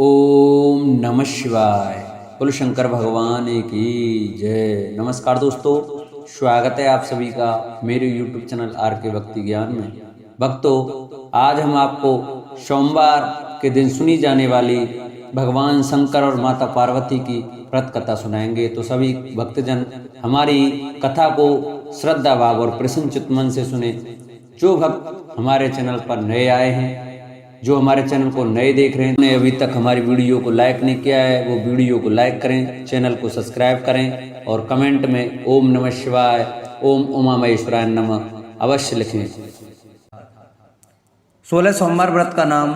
ओम नमः शिवाय। कुल शंकर भगवान की जय। नमस्कार दोस्तों, स्वागत है आप सभी का मेरे YouTube चैनल आर के भक्ति ज्ञान में। भक्तों, आज हम आपको सोमवार के दिन सुनी जाने वाली भगवान शंकर और माता पार्वती की व्रत कथा सुनाएंगे। तो सभी भक्तजन हमारी कथा को श्रद्धा भाव और प्रसन्न चित्त मन से सुने। जो भक्त हमारे चैनल पर नए आए हैं, जो हमारे चैनल को नए देख रहे हैं, अभी तक हमारी वीडियो को लाइक नहीं किया है, वो वीडियो को लाइक करें, चैनल को सब्सक्राइब करें और कमेंट में ओम नमः शिवाय, ओम उमा महेश्वराय नमः अवश्य लिखें। 16 सोमवार व्रत का नाम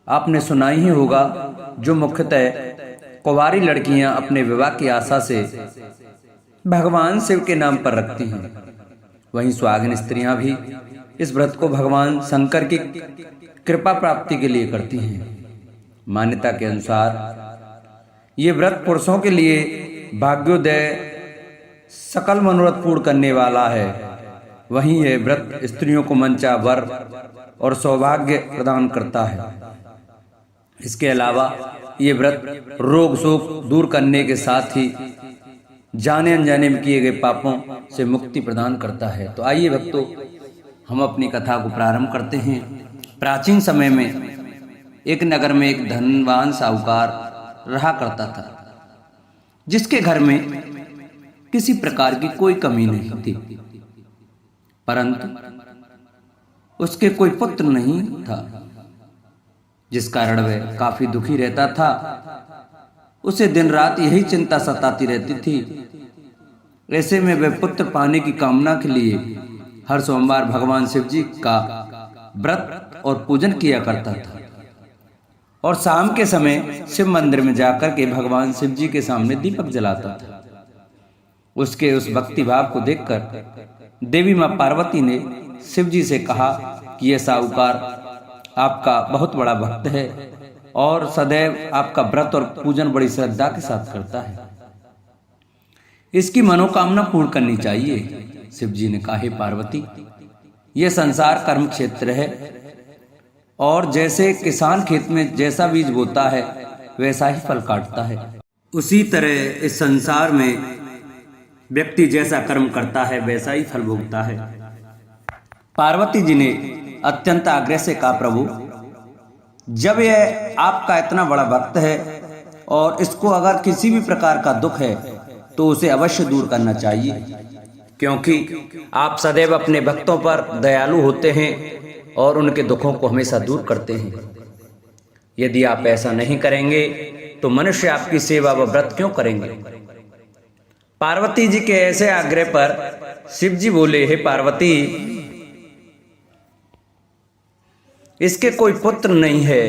आपने सुना ही होगा, जो मुख्यतः कुंवारी लड़कियां अपने विवाह की आशा से भगवान शिव के नाम पर रखती हैं। वहीं सुहागिन स्त्रियां भी इस व्रत को भगवान शंकर की कृपा प्राप्ति के लिए करती हैं। मान्यता के अनुसार ये व्रत पुरुषों के लिए भाग्योदय, सकल मनोरथ पूर्ण करने वाला है। वहीं यह व्रत स्त्रियों को मनचा वर और सौभाग्य प्रदान करता है। इसके अलावा ये व्रत रोग शोक दूर करने के साथ ही जाने अनजाने में किए गए पापों से मुक्ति प्रदान करता है। तो आइए भक्तों, हम अपनी कथा को प्रारंभ करते हैं। प्राचीन समय में एक नगर में एक धनवान साहूकार रहा करता था, जिसके घर में किसी प्रकार की कोई कमी नहीं थी, परंतु उसके कोई पुत्र नहीं था, जिस कारण वह काफी दुखी रहता था। उसे दिन रात यही चिंता सताती रहती थी। ऐसे में वह पुत्र पाने की कामना के लिए हर सोमवार भगवान शिव जी का व्रत और पूजन किया करता था और शाम के समय शिव मंदिर में जाकर के भगवान शिव जी के सामने दीपक जलाता था। उसके उस भक्ति भाव को देखकर देवी मां पार्वती ने शिव जी से कहा कि यह साहूकार आपका बहुत बड़ा भक्त है और सदैव आपका व्रत और पूजन बड़ी श्रद्धा के साथ करता है, इसकी मनोकामना पूर्ण करनी चाहिए। शिव जी ने कहा, हे पार्वती, यह संसार कर्म क्षेत्र है और जैसे किसान खेत में जैसा बीज बोता है वैसा ही फल काटता है, उसी तरह इस संसार में व्यक्ति जैसा कर्म करता है वैसा ही फल भोगता है। पार्वती जी ने अत्यंत आग्रह से कहा, प्रभु, जब यह आपका इतना बड़ा भक्त है और इसको अगर किसी भी प्रकार का दुख है तो उसे अवश्य दूर करना चाहिए, क्योंकि आप सदैव अपने भक्तों पर दयालु होते हैं और उनके दुखों को हमेशा दूर करते हैं। यदि आप ऐसा नहीं करेंगे तो मनुष्य आपकी सेवा व व्रत क्यों करेंगे। पार्वती जी के ऐसे आग्रह पर शिव जी बोले, हे पार्वती, इसके कोई पुत्र नहीं है,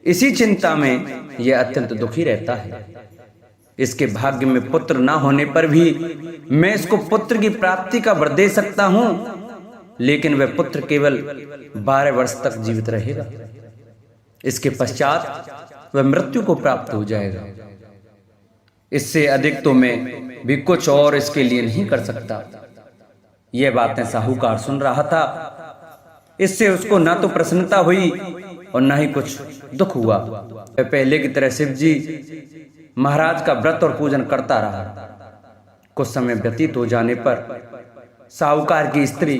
इसी चिंता में यह अत्यंत दुखी रहता है। इसके भाग्य में पुत्र ना होने पर भी मैं इसको पुत्र की प्राप्ति का वर दे सकता हूं, लेकिन वह पुत्र केवल 12 वर्ष तक जीवित रहेगा। इसके पश्चात वह मृत्यु को प्राप्त हो जाएगा। इससे अधिक तो मैं भी कुछ और इसके लिए नहीं कर सकता। यह बातें साहूकार सुन रहा था। इससे उसको ना तो प्रसन्नता हुई और ना ही कुछ दुख हुआ। वह पहले की तरह शिव जी महाराज का व्रत और पूजन करता रहा। कुछ समय व्यतीत हो जाने पर साहूकार की स्त्री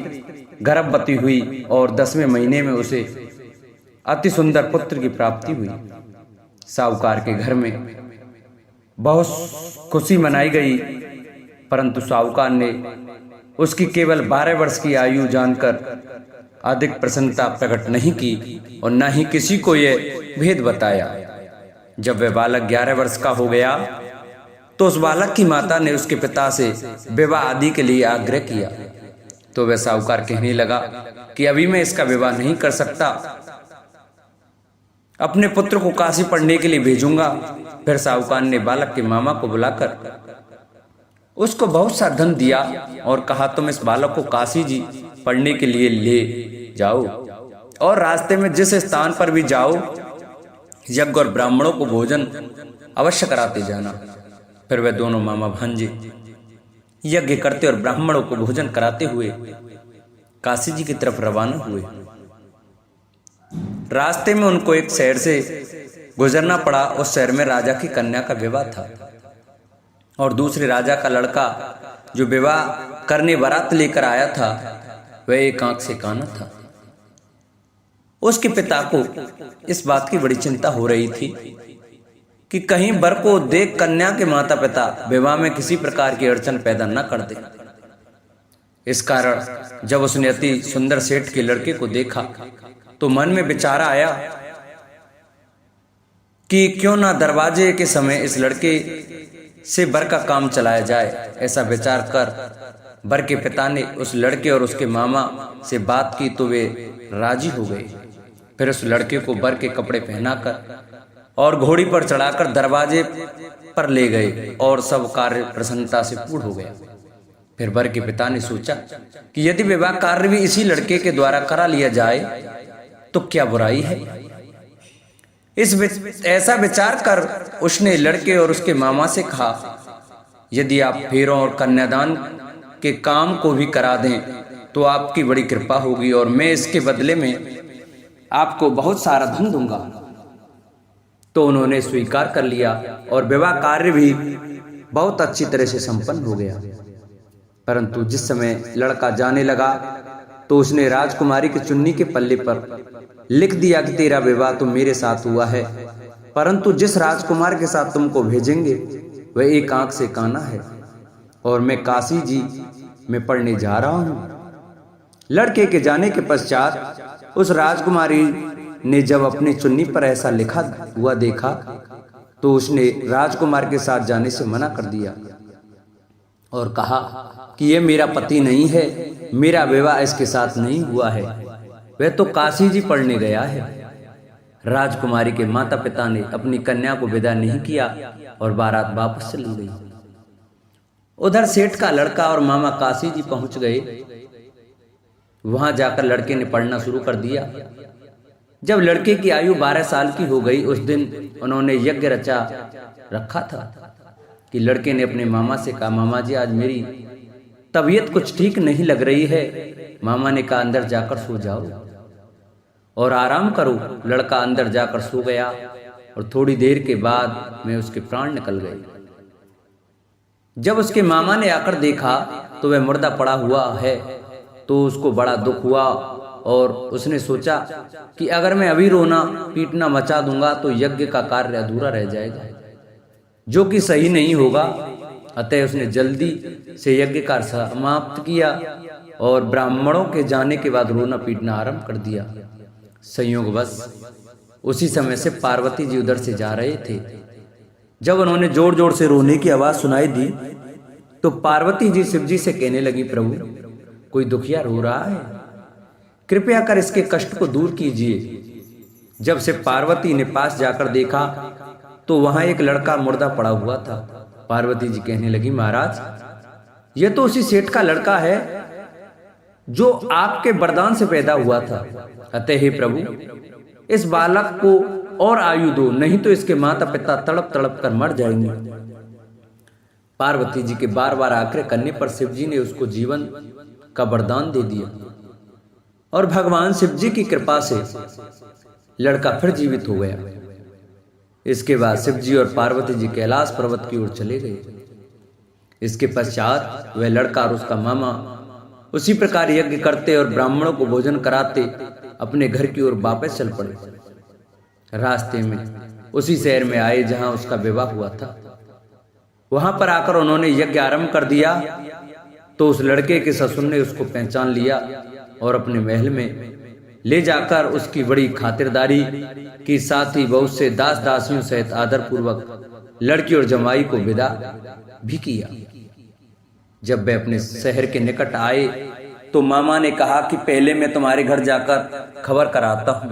गर्भवती हुई और 10वें महीने में उसे अति सुंदर पुत्र की प्राप्ति हुई। साहूकार के घर में बहुत खुशी मनाई गई, परंतु साहूकार ने उसकी केवल 12 वर्ष की आयु जानकर अधिक प्रसन्नता प्रकट नहीं की और न ही किसी को यह भेद बताया। जब वह बालक 11 वर्ष का हो गया तो उस बालक की माता ने उसके पिता से विवाह आदि के लिए आग्रह किया। तो वह साहूकार कहने लगा कि अभी मैं इसका विवाह नहीं कर सकता, अपने पुत्र को काशी पढ़ने के लिए भेजूंगा। फिर साहूकार ने बालक के मामा को बुलाकर उसको बहुत सा धन दिया और कहा, तुम इस बालक को काशी जी पढ़ने के लिए ले जाओ और रास्ते में जिस स्थान पर भी जाओ यज्ञ और ब्राह्मणों को भोजन अवश्य कराते जाना। फिर वे दोनों मामा भांजे यज्ञ करते और ब्राह्मणों को भोजन कराते हुए काशी जी की तरफ रवाना हुए। रास्ते में उनको एक शहर से गुजरना पड़ा। उस शहर में राजा की कन्या का विवाह था और दूसरे राजा का लड़का जो विवाह करने बारात लेकर आया था वह एक आंख से काना था। उसके पिता को इस बात की बड़ी चिंता हो रही थी कि कहीं वर को देख कन्या के माता पिता विवाह में किसी प्रकार की अड़चन पैदा न कर दे। इस कारण जब उसने अति सुंदर सेठ के लड़के को देखा तो मन में विचार आया कि क्यों ना दरवाजे के समय इस लड़के से वर का काम चलाया जाए। ऐसा विचार कर वर के पिता ने उस लड़के और उसके मामा से बात की तो वे राजी हो गए। फिर उस लड़के को वर के कपड़े पहनाकर और घोड़ी पर चढ़ाकर दरवाजे पर ले गए और सब कार्य प्रसन्नता से पूर्ण हो गया। फिर वर के पिता ने सोचा कि यदि विवाह कार्य भी इसी लड़के के द्वारा करा लिया जाए तो क्या बुराई है। ऐसा विचार कर उसने लड़के और उसके मामा से कहा, यदि आप फेरों और कन्यादान के काम को भी करा दें तो आपकी बड़ी कृपा होगी और मैं इसके बदले में आपको बहुत सारा धन दूंगा। तो उन्होंने स्वीकार कर लिया और विवाह कार्य भी बहुत अच्छी तरह से संपन्न हो गया। परंतु जिस समय लड़का जाने लगा तो उसने राजकुमारी की चुन्नी के पल्ले पर लिख दिया कि तेरा विवाह तो मेरे साथ हुआ है, परंतु जिस राजकुमार के साथ तुमको भेजेंगे वह एक आंख से काना है और मैं काशी जी में पढ़ने जा रहा हूं। लड़के के जाने के पश्चात उस राजकुमारी ने जब अपनी चुन्नी पर ऐसा लिखा हुआ देखा तो उसने राजकुमार के साथ जाने से मना कर दिया और कहा कि यह मेरा पति नहीं है, मेरा विवाह इसके साथ नहीं हुआ है, वह तो काशी जी पढ़ने गया है। राजकुमारी के माता पिता ने अपनी कन्या को विदा नहीं किया और बारात वापस चली गई। उधर सेठ का लड़का और मामा काशी जी पहुंच गए। वहां जाकर लड़के ने पढ़ना शुरू कर दिया। जब लड़के की आयु 12 साल की हो गई, उस दिन उन्होंने यज्ञ रचा रखा था कि लड़के ने अपने मामा से कहा, मामा जी आज मेरी तबीयत कुछ ठीक नहीं लग रही है। मामा ने कहा, अंदर जाकर सो जाओ और आराम करो। लड़का अंदर जाकर सो गया और थोड़ी देर के बाद में उसके प्राण निकल गए। जब उसके मामा ने आकर देखा तो वह मुर्दा पड़ा हुआ है तो उसको बड़ा दुख हुआ और उसने सोचा कि अगर मैं अभी रोना पीटना मचा दूंगा तो यज्ञ का कार्य अधूरा रह जाएगा, जो कि सही नहीं होगा। अतः उसने जल्दी से यज्ञ कार्य समाप्त किया और ब्राह्मणों के जाने के बाद रोना पीटना आरंभ कर दिया। संयोगवश उसी समय से पार्वती जी उधर से जा रहे थे। जब उन्होंने जोर जोर से रोने की आवाज सुनाई दी तो पार्वती जी शिव जी से कहने लगी, प्रभु कोई दुखिया रो रहा है, कृपया कर इसके कष्ट को दूर कीजिए। जब से पार्वती ने पास जाकर देखा तो वहां एक लड़का मुर्दा पड़ा हुआ था। पार्वती जी कहने लगी, महाराज यह तो उसी सेठ का लड़का है जो आपके वरदान से पैदा हुआ था। अतः हे प्रभु इस बालक को और आयु दो, नहीं तो इसके माता पिता तड़प तड़प कर मर जाएंगे। पार्वती जी के बार बार आग्रह करने पर शिव जी ने उसको जीवन का वरदान दे दिया और भगवान शिव जी की कृपा से लड़का फिर जीवित हो गया। इसके बाद शिव जी और पार्वती जी कैलाश पर्वत की ओर चले गए। इसके पश्चात वह लड़का और उसका मामा उसी प्रकार यज्ञ करते और ब्राह्मणों को भोजन कराते अपने घर की ओर वापस चल पड़े। रास्ते में उसी शहर में आए जहां उसका विवाह हुआ था। वहां पर आकर उन्होंने यज्ञ आरंभ कर दिया तो उस लड़के के ससुर ने उसको पहचान लिया और अपने महल में ले जाकर उसकी बड़ी खातिरदारी की, साथ ही बहुत से दास दासियों सहित आदर पूर्वक लड़की और जमाई को विदा भी किया। जब वे अपने शहर के निकट आए तो मामा ने कहा कि पहले मैं तुम्हारे घर जाकर खबर कराता हूं।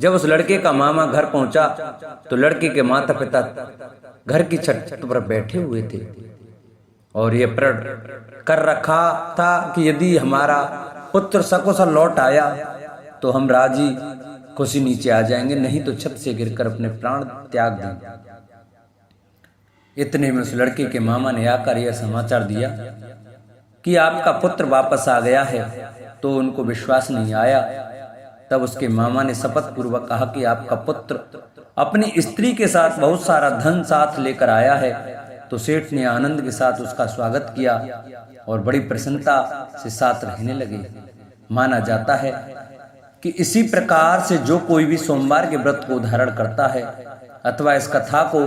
जब उस लड़के का मामा घर पहुंचा तो लड़के के माता पिता घर की छत पर बैठे हुए थे और यह प्रण कर रखा था कि यदि हमारा पुत्र सकुशल लौट आया तो हम राजी खुशी नीचे आ जाएंगे, नहीं तो छत से गिरकर अपने प्राण त्याग देंगे। इतने में उस लड़के के मामा ने आकर यह समाचार दिया कि आपका पुत्र वापस आ गया है। तो उनको विश्वास नहीं आया तब उसके मामा ने शपथ पूर्वक कहा कि आपका पुत्र अपनी स्त्री के साथ बहुत सारा धन साथ लेकर आया है। तो सेठ ने आनंद के साथ उसका स्वागत किया और बड़ी प्रसन्नता से साथ रहने लगे। माना जाता है कि इसी प्रकार से जो कोई भी सोमवार के व्रत को धारण करता है अथवा इस कथा को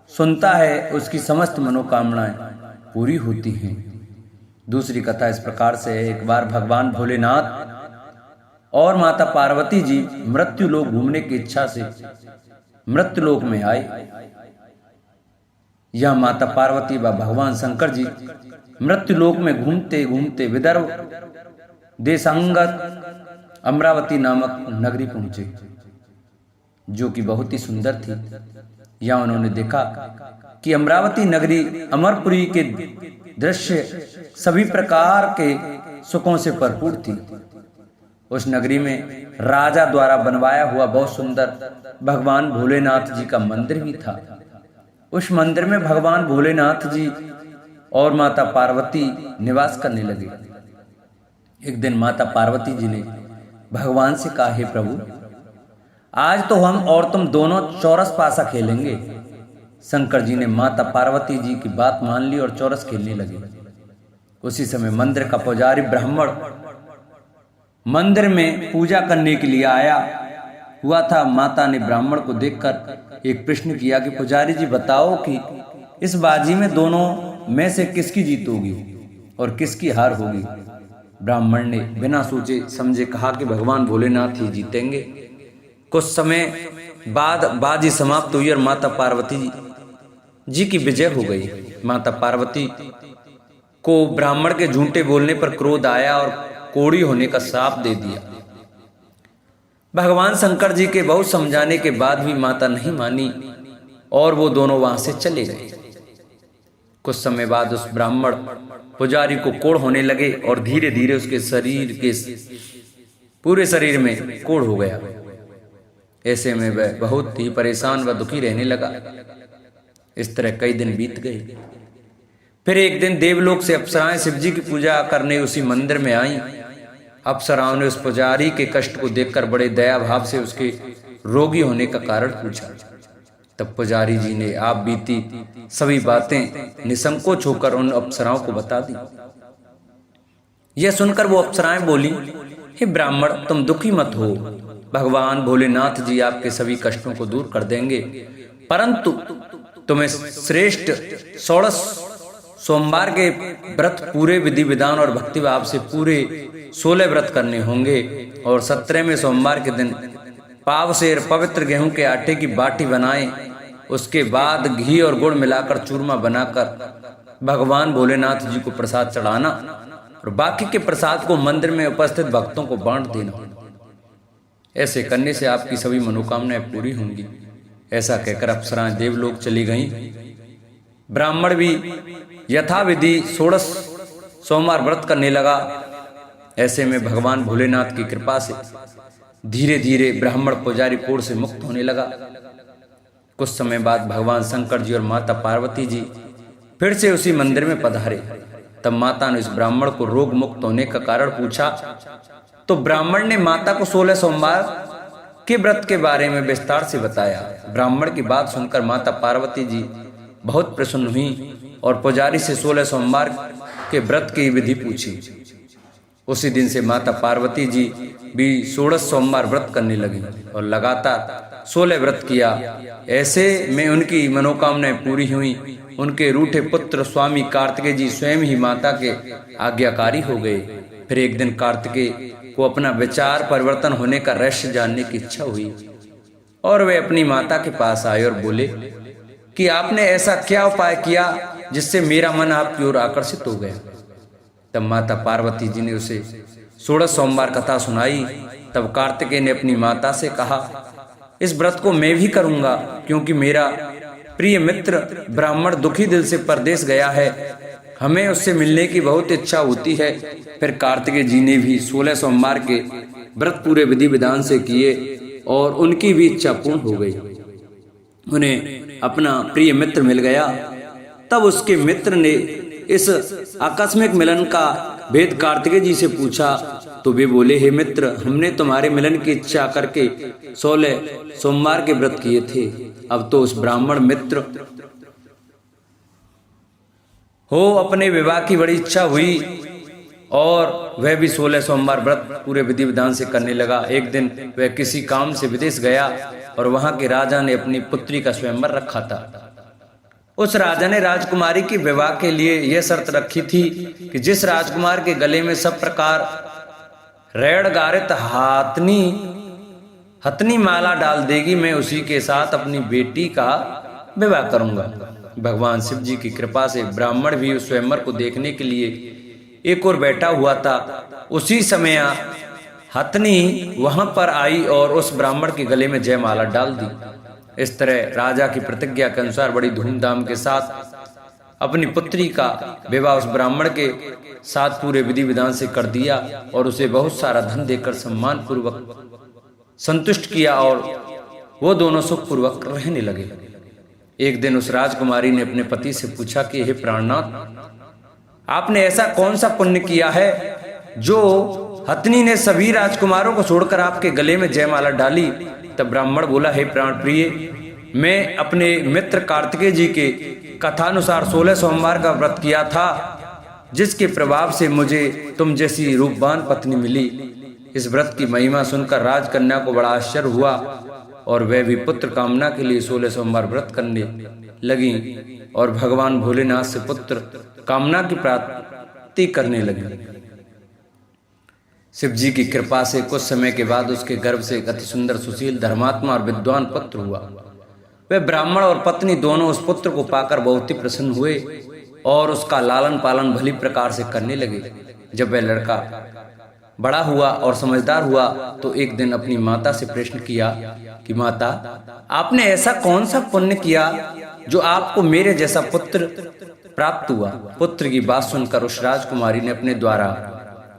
सुनता है उसकी समस्त मनोकामनाएं पूरी होती हैं। दूसरी कथा इस प्रकार से है। एक बार भगवान भोलेनाथ और माता पार्वती जी मृत्यु लोक घूमने की इच्छा से मृत्यु लोक में आए। यह माता पार्वती व भगवान शंकर जी मृत्यु लोक में घूमते घूमते विदर्भ देशांगत अमरावती नामक नगरी पहुंचे, जो कि बहुत ही सुंदर थी। यहाँ उन्होंने देखा कि अमरावती नगरी अमरपुरी के दृश्य सभी प्रकार के सुखों से भरपूर थी। उस नगरी में राजा द्वारा बनवाया हुआ बहुत सुंदर भगवान भोलेनाथ जी का मंदिर भी था। उस मंदिर में भगवान भोलेनाथ जी और माता पार्वती निवास करने लगे। एक दिन माता पार्वती जी ने भगवान से कहा, हे प्रभु, आज तो हम और तुम दोनों चौरस पासा खेलेंगे। शंकर जी ने माता पार्वती जी की बात मान ली और चौरस खेलने लगे। उसी समय मंदिर का पुजारी ब्राह्मण मंदिर में पूजा करने के लिए आया हुआ था। माता ने ब्राह्मण को देखकर एक प्रश्न किया कि पुजारी जी बताओ कि इस बाजी में दोनों में से किसकी जीत होगी और किसकी हार होगी। ब्राह्मण ने बिना सोचे समझे कहा कि भगवान भोलेनाथ ही जीतेंगे। कुछ समय बाद बाजी समाप्त हुई और माता पार्वती जी की विजय हो गई। माता पार्वती को ब्राह्मण के झूठे बोलने पर क्रोध आया और कोढ़ी होने का श्राप दे दिया। भगवान शंकर जी के बहुत समझाने के बाद भी माता नहीं मानी और वो दोनों वहां से चले गए। कुछ समय बाद उस ब्राह्मण पुजारी को कोढ़ होने लगे और धीरे धीरे उसके शरीर के पूरे शरीर में कोढ़ हो गया। ऐसे में वह बहुत ही परेशान व दुखी रहने लगा। इस तरह कई दिन बीत गए। फिर एक दिन देवलोक से अप्सराएं शिव जी की पूजा करने उसी मंदिर में आईं। अप्सराओं ने उस पुजारी के कष्ट को देखकर बड़े दया भाव से उसके रोगी होने का कारण पूछा। तब पुजारी जी ने आप बीती सभी बातें निसंकोच होकर उन अप्सराओं को बता दी। यह सुनकर वो अप्सराएं बोली, हे ब्राह्मण, तुम दुखी मत हो, भगवान भोलेनाथ जी आपके सभी कष्टों को दूर कर देंगे, परंतु तुम्हें श्रेष्ठ 16 सोमवार के व्रत पूरे विधि विधान और भक्ति भाव से पूरे 16 व्रत करने होंगे और 17वें सोमवार के दिन पाव से पवित्र गेहूं के आटे की बाटी बनाएं। उसके बाद घी और गुड़ मिलाकर चूरमा बनाकर भगवान भोलेनाथ जी को प्रसाद चढ़ाना और बाकी के प्रसाद को मंदिर में उपस्थित भक्तों को बांट देना। ऐसे करने से आपकी सभी मनोकामनाएं पूरी होंगी। ऐसा कहकर अप्सराएं देवलोक चली गईं। ब्राह्मण भी यथाविधि 16 सोमवार व्रत करने लगा। ऐसे में भगवान भोलेनाथ की कृपा से धीरे धीरे ब्राह्मण पुजारी कोढ़ से मुक्त होने लगा। कुछ समय बाद भगवान शंकर जी और माता पार्वती जी फिर से उसी मंदिर में पधारे। तब माता ने उस ब्राह्मण को रोग मुक्त होने का कारण पूछा तो ब्राह्मण ने माता को 16 सोमवार के व्रत के बारे में विस्तार से बताया। ब्राह्मण की बात सुनकर माता पार्वती जी बहुत प्रसन्न हुई और पुजारी से 16 सोमवार के व्रत की विधि पूछी। उसी दिन से माता पार्वती जी भी 16 सोमवार व्रत करने लगी और लगातार 16 व्रत किया। ऐसे में उनकी मनोकामनाएं पूरी हुई। उनके रूठे पुत्र स्वामी कार्तिकेय जी स्वयं ही माता के आज्ञाकारी हो गए। फिर एक दिन कार्तिकेय को अपना विचार परिवर्तन होने का रहस्य जानने की इच्छा हुई और वे अपनी माता के पास आए और बोले कि आपने ऐसा क्या उपाय किया जिससे मेरा मन आपकी ओर आकर्षित हो गया। तब माता पार्वती जी ने उसे 16 सोमवार कथा सुनाई। तब कार्तिकेय ने अपनी माता से कहा, इस व्रत को मैं भी करूंगा क्योंकि मेरा प्रिय मित्र ब्राह्मण दुखी दिल से परदेश गया है, हमें उससे मिलने की बहुत इच्छा होती है। फिर कार्तिकेय जी ने भी 16 सोमवार के व्रत पूरे विधि विधान से किए और उनकी भी इच्छा पूर्ण हो गई। उन्हें अपना प्रिय मित्र मिल गया। तब उसके मित्र ने इस आकस्मिक मिलन का भेद कार्तिकेय जी से पूछा तो वे बोले, हे मित्र, हमने तुम्हारे मिलन की इच्छा करके 16 सोमवार के व्रत किए थे। अब तो उस ब्राह्मण मित्र हो अपने विवाह की बड़ी इच्छा हुई और वह भी 16 सोमवार व्रत पूरे विधि विधान से करने लगा। एक दिन वह किसी काम से विदेश गया और वहां के राजा ने अपनी पुत्री का स्वयंवर रखा था। उस राजा ने राजकुमारी के विवाह के लिए यह शर्त रखी थी कि जिस राजकुमार के गले में सब प्रकार रेड़ गारित हथनी माला डाल देगी, मैं उसी के साथ अपनी बेटी का विवाह करूंगा। भगवान शिव जी की कृपा से ब्राह्मण भी उस स्वयंवर को देखने के लिए एक और बैठा हुआ था। उसी समय हथनी वहां पर आई और उस ब्राह्मण के गले में जयमाला डाल दी। इस तरह राजा की प्रतिज्ञा के अनुसार बड़ी धूमधाम के साथ अपनी पुत्री का विवाह उस ब्राह्मण के साथ पूरे विधि विधान से कर दिया और उसे बहुत सारा धन देकर सम्मान पूर्वक संतुष्ट किया और वो दोनों सुख पूर्वक रहने लगे। एक दिन उस राजकुमारी ने अपने पति से पूछा कि हे प्राणनाथ, आपने ऐसा कौन सा पुण्य किया है जो हथनी ने सभी राजकुमारों को छोड़कर आपके गले में जयमाला डाली? तब ब्राह्मण बोला, हे प्राण प्रिय, मैं अपने मित्र कार्तिकेय जी के कथानुसार 16 सोमवार का व्रत किया था, जिसके प्रभाव से मुझे तुम जैसी रूपवान पत्नी मिली। इस व्रत की महिमा सुनकर राजकन्या को बड़ा आश्चर्य हुआ और वह भी पुत्र कामना के लिए 16 सोमवार व्रत करने लगी और भगवान भोलेनाथ से पुत्र कामना की प्राप्ति करने लगी। शिव जी की कृपा से कुछ समय के बाद उसके गर्भ से एक अति सुंदर, सुशील, धर्मात्मा और विद्वान पुत्र हुआ। वे ब्राह्मण और पत्नी दोनों उस पुत्र को पाकर बहुत ही प्रसन्न हुए और उसका लालन पालन भली प्रकार से करने लगे। जब वह लड़का बड़ा हुआ और समझदार हुआ तो एक दिन अपनी माता से प्रश्न किया कि माता, आपने ऐसा कौन सा पुण्य किया जो आपको मेरे जैसा पुत्र प्राप्त हुआ? पुत्र की बात सुनकर उस राजकुमारी ने अपने द्वारा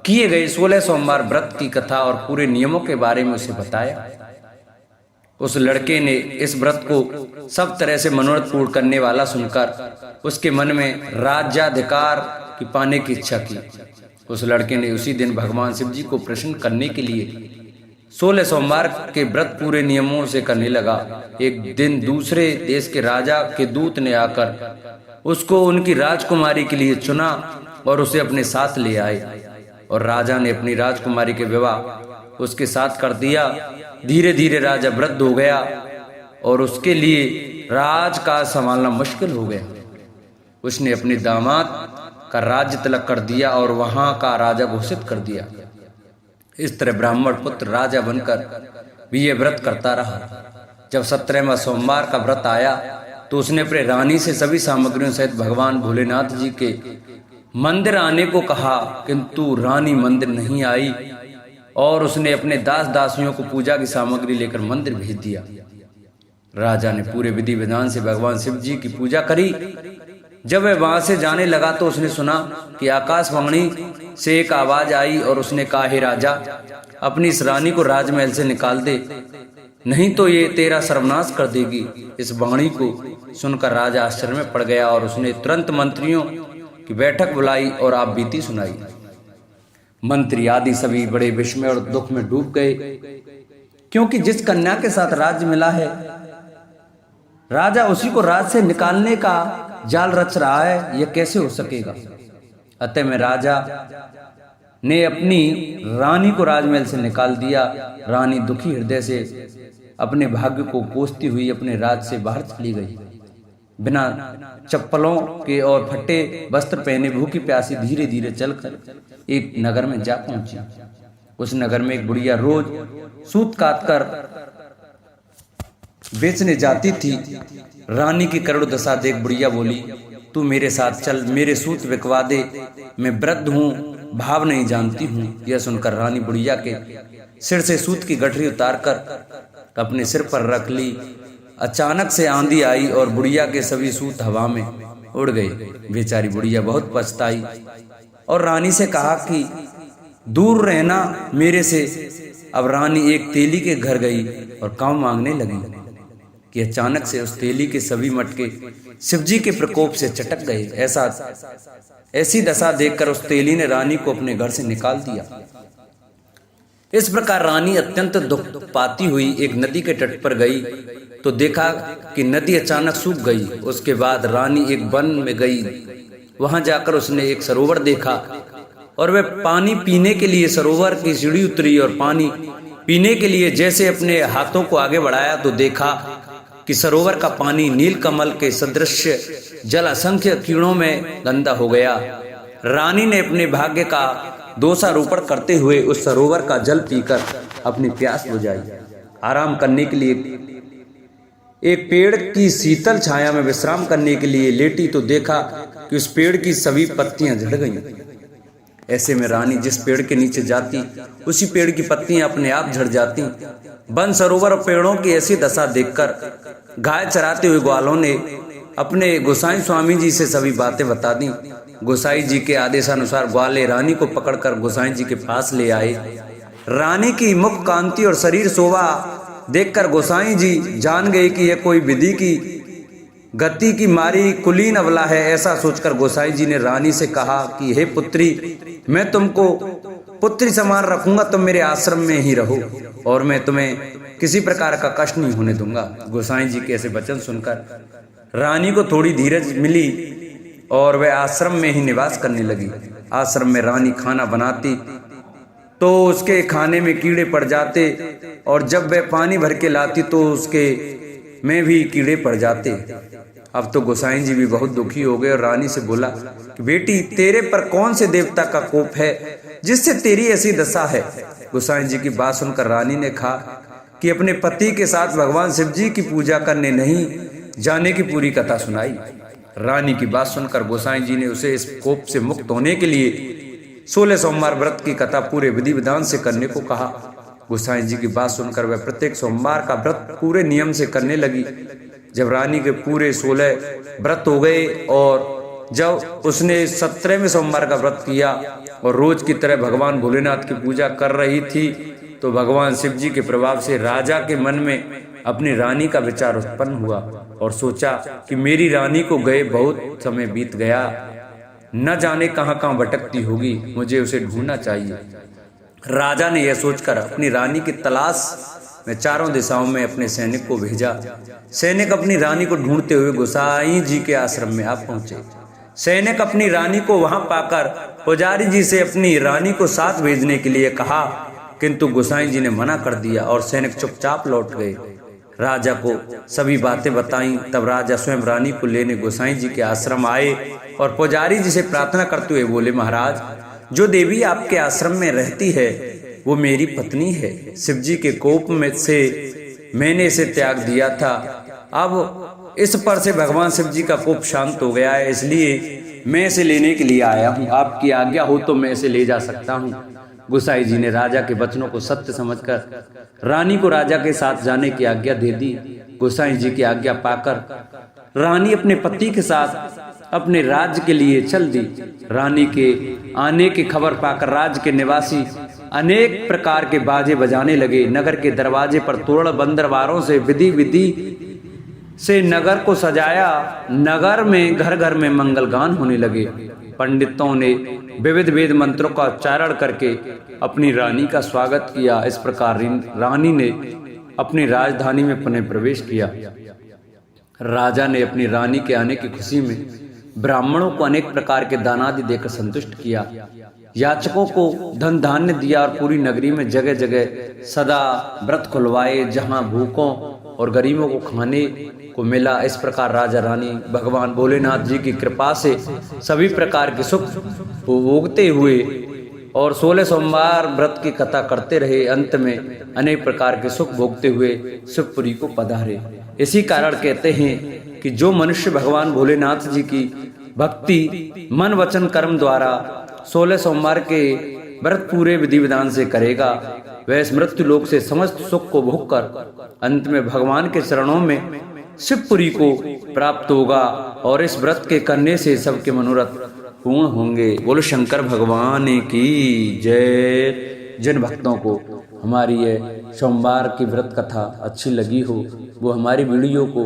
किए गए 16 सोमवार व्रत की कथा और पूरे नियमों के बारे में उसे बताया। उस लड़के ने इस व्रत को सब तरह से मनोरथ पूर्ण करने वाला सुनकर उसके मन में राज्याधिकार की पाने की इच्छा की। उस लड़के ने उसी दिन भगवान शिव जी को प्रसन्न करने के लिए 16 सोमवार के व्रत पूरे नियमों से करने लगा। एक दिन दूसरे देश के राजा के दूत ने आकर उसको उनकी राजकुमारी के लिए चुना और उसे अपने साथ ले आए और राजा ने अपनी राजकुमारी के विवाह उसके साथ कर दिया। धीरे धीरे राजा वृद्ध हो गया और उसके लिए राज का संभालना मुश्किल हो गया। उसने अपने दामाद का राज्य तलक कर दिया और वहां का राजा घोषित कर दिया। इस तरह ब्राह्मण पुत्र राजा बनकर भी ये व्रत करता रहा। जब 17वां सोमवार का व्रत आया तो उसने अपने रानी से सभी सामग्रियों सहित भगवान भोलेनाथ जी के मंदिर आने को कहा, किंतु रानी मंदिर नहीं आई और उसने अपने दास दासियों को पूजा की सामग्री लेकर मंदिर भेज दिया। राजा ने पूरे विधि विधान से भगवान शिव जी की पूजा करी। जब वह वहां से जाने लगा तो उसने सुना कि आकाशवाणी से एक आवाज आई और उसने कहा, हे राजा, अपनी इस रानी को राजमहल से निकाल दे, नहीं तो ये तेरा सर्वनाश कर देगी। इस वाणी को सुनकर राजा आश्चर्य में पड़ गया और उसने तुरंत मंत्रियों की बैठक बुलाई और आप बीती सुनाई। मंत्री आदि सभी बड़े विस्मय और दुख में डूब गए, क्योंकि जिस कन्या के साथ राज्य मिला है राजा उसी को राज से निकालने का जाल रच रहा है, यह कैसे हो सकेगा? अतः में राजा ने अपनी रानी को राजमहल से निकाल दिया। रानी दुखी हृदय से अपने भाग्य को कोसती हुई अपने राज से बाहर चली गई। बिना चप्पलों के और फटे वस्त्र पहने भूखी प्यासी धीरे धीरे चलकर एक नगर में जा पहुंची। उस नगर में एक बुढ़िया रोज सूत काट कर बेचने जाती थी। रानी की करुण दशा देख बुढ़िया बोली, तू मेरे साथ चल, मेरे सूत बिकवा दे, मैं वृद्ध हूँ, भाव नहीं जानती हूँ। यह सुनकर रानी बुढ़िया के सिर से सूत की गठरी उतारकर अपने सिर पर रख ली। अचानक से आंधी आई और बुढ़िया के सभी सूत हवा में उड़ गए। बेचारी बुढ़िया बहुत पछताई और रानी से कहा कि दूर रहना मेरे से। अब रानी एक तेली के घर गई और काम मांगने लगी कि अचानक से उस तेली के सभी मटके शिवजी के प्रकोप से चटक गए। ऐसी दशा देखकर उस तेली ने रानी को अपने घर से निकाल दिया। इस प्रकार रानी अत्यंत दुख पाती हुई एक नदी के तट पर गई तो देखा कि नदी अचानक सूख गई। उसके बाद रानी एक वन में गई। वहां जाकर उसने एक सरोवर देखा और वह पानी पीने के लिए सरोवर की सीढ़ी उतरी और पानी पीने के लिए जैसे अपने हाथों को आगे बढ़ाया तो देखा कि सरोवर का पानी नीलकमल के सदृश जल असंख्य कीड़ों में गंदा हो गया। रानी ने अपने भाग्य का दोषारोपण करते हुए उस सरोवर का जल पीकर अपनी प्यास बुझाई। आराम करने के लिए एक पेड़ की शीतल छाया में विश्राम करने के लिए लेटी तो देखा कि उस पेड़ की सभी पत्तियां झड़ गईं। ऐसे में रानी जिस पेड़ के नीचे जाती उसी पेड़ की पत्तियां अपने आप झड़ जाती। वन सरोवर और पेड़ों की ऐसी दशा देखकर गाय चराते हुए ग्वालों ने अपने गोसाई स्वामी जी से सभी बातें बता दी। गोसाई जी के आदेशानुसार ग्वाले रानी को पकड़कर गोसाई जी के पास ले आए। रानी की मुख कांति और शरीर शोभा देखकर गोसाई जी जान गए कि यह कोई विधि की गति की मारी कुलीन अबला है। ऐसा सोचकर गोसाई जी ने रानी से कहा कि हे पुत्री, मैं तुमको पुत्री समान रखूंगा, तुम मेरे आश्रम में ही रहो और मैं तुम्हें किसी प्रकार का कष्ट नहीं होने दूंगा। गोसाई जी के ऐसे वचन सुनकर रानी को थोड़ी धीरज मिली और वह आश्रम में ही निवास करने लगी। आश्रम में रानी खाना बनाती तो उसके खाने में कीड़े पड़ जाते और जब वह पानी भर के लाती तो उसके में भी कीड़े पड़ जाते। अब तो गोसाई जी भी बहुत दुखी हो गए और रानी से बोला कि बेटी, तेरे पर कौन से देवता का कोप है जिससे तेरी ऐसी दशा है। गोसाई जी की बात सुनकर रानी ने कहा कि अपने पति के साथ भगवान शिव जी की पूजा करने नहीं जाने की पूरी कथा सुनाई। रानी की बात सुनकर गोसाई जी ने उसे इस कोप से मुक्त होने के लिए 16 सोमवार व्रत की कथा पूरे विधि विधान से करने को कहा। गोसाई जी की बात सुनकर वह प्रत्येक सोमवार का व्रत पूरे नियम से करने लगी। जब रानी के पूरे 16 व्रत हो गए और जब उसने 17वें सोमवार का व्रत किया और रोज की तरह भगवान भोलेनाथ की पूजा कर रही थी तो भगवान शिव जी के प्रभाव से राजा के मन में अपनी रानी का विचार उत्पन्न हुआ और सोचा कि मेरी रानी को गए बहुत समय बीत गया, न जाने कहां कहां भटकती होगी, मुझे उसे ढूंढना चाहिए। राजा ने यह सोचकर अपनी रानी की तलाश में चारों दिशाओं में अपने सैनिक को भेजा। सैनिक अपनी रानी को ढूंढते हुए गोसाई जी के आश्रम में आ पहुंचे। सैनिक अपनी रानी को वहां पाकर पुजारी जी से अपनी रानी को साथ भेजने के लिए कहा, किंतु गोसाई जी ने मना कर दिया और सैनिक चुपचाप लौट गए। राजा को सभी बातें बताई। तब राजा स्वयं रानी को लेने गोसाई जी के आश्रम आए और पुजारी जी से प्रार्थना करते हुए बोले, महाराज, जो देवी आपके आश्रम में रहती है वो मेरी पत्नी है। शिव जी के कोप में से मैंने इसे त्याग दिया था। अब इस पर से भगवान शिव जी का कोप शांत हो गया है, इसलिए मैं इसे लेने के लिए आया हूँ। आपकी आज्ञा हो तो मैं इसे ले जा सकता हूँ। गोसाई जी ने राजा के वचनों को सत्य समझकर रानी को राजा के साथ जाने की आज्ञा दे दी। गोसाई जी की आज्ञा पाकर रानी अपने पति के साथ अपने राज्य के लिए चल दी। रानी के आने की खबर पाकर राज्य के निवासी अनेक प्रकार के बाजे बजाने लगे। नगर के दरवाजे पर तोरण बंदरवारों से विधि से नगर को सजाया। नगर में घर घर में मंगल गान होने लगे। पंडितों ने विविध वेद मंत्रों का उच्चारण करके अपनी रानी का स्वागत किया। इस प्रकार रानी ने अपनी राजधानी में पुनः प्रवेश किया। राजा ने अपनी रानी के आने की खुशी में ब्राह्मणों को अनेक प्रकार के दानादि देकर संतुष्ट किया। याचकों को धन धान्य दिया और पूरी नगरी में जगह जगह सदा व्रत खुलवाए, जहां भूखों और गरीबों को खाने को मिला। इस प्रकार राजा रानी भगवान भोलेनाथ जी की कृपा से सभी प्रकार के सुख भोगते हुए और 16 सोमवार व्रत की कथा करते रहे। अंत में अनेक प्रकार के सुख भोगते हुए शिवपुरी को पधारे। इसी कारण कहते हैं कि जो मनुष्य भगवान भोलेनाथ जी की भक्ति मन वचन कर्म द्वारा 16 सोमवार के व्रत पूरे विधि विधान से करेगा, वह इस मृत्यु लोक से समस्त सुख को भोग कर अंत में भगवान के चरणों में शिवपुरी को प्राप्त होगा और इस व्रत के करने से सबके मनोरथ पूर्ण होंगे। बोलो शंकर भगवान की जय। जिन भक्तों को हमारी यह सोमवार की व्रत कथा अच्छी लगी हो वो हमारी वीडियो को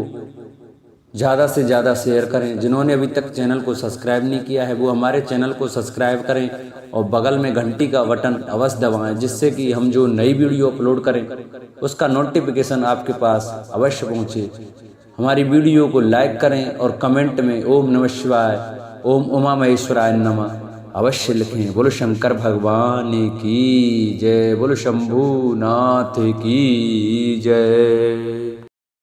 ज़्यादा से ज़्यादा शेयर करें। जिन्होंने अभी तक चैनल को सब्सक्राइब नहीं किया है वो हमारे चैनल को सब्सक्राइब करें और बगल में घंटी का बटन अवश्य दबाएं, जिससे कि हम जो नई वीडियो अपलोड करें उसका नोटिफिकेशन आपके पास अवश्य पहुंचे। हमारी वीडियो को लाइक करें और कमेंट में ओम नमः शिवाय, ओम उमा महेश्वराय नमः अवश्य लिखें। बोलो शंकर भगवान की जय, बोलो शंभूनाथ की जय।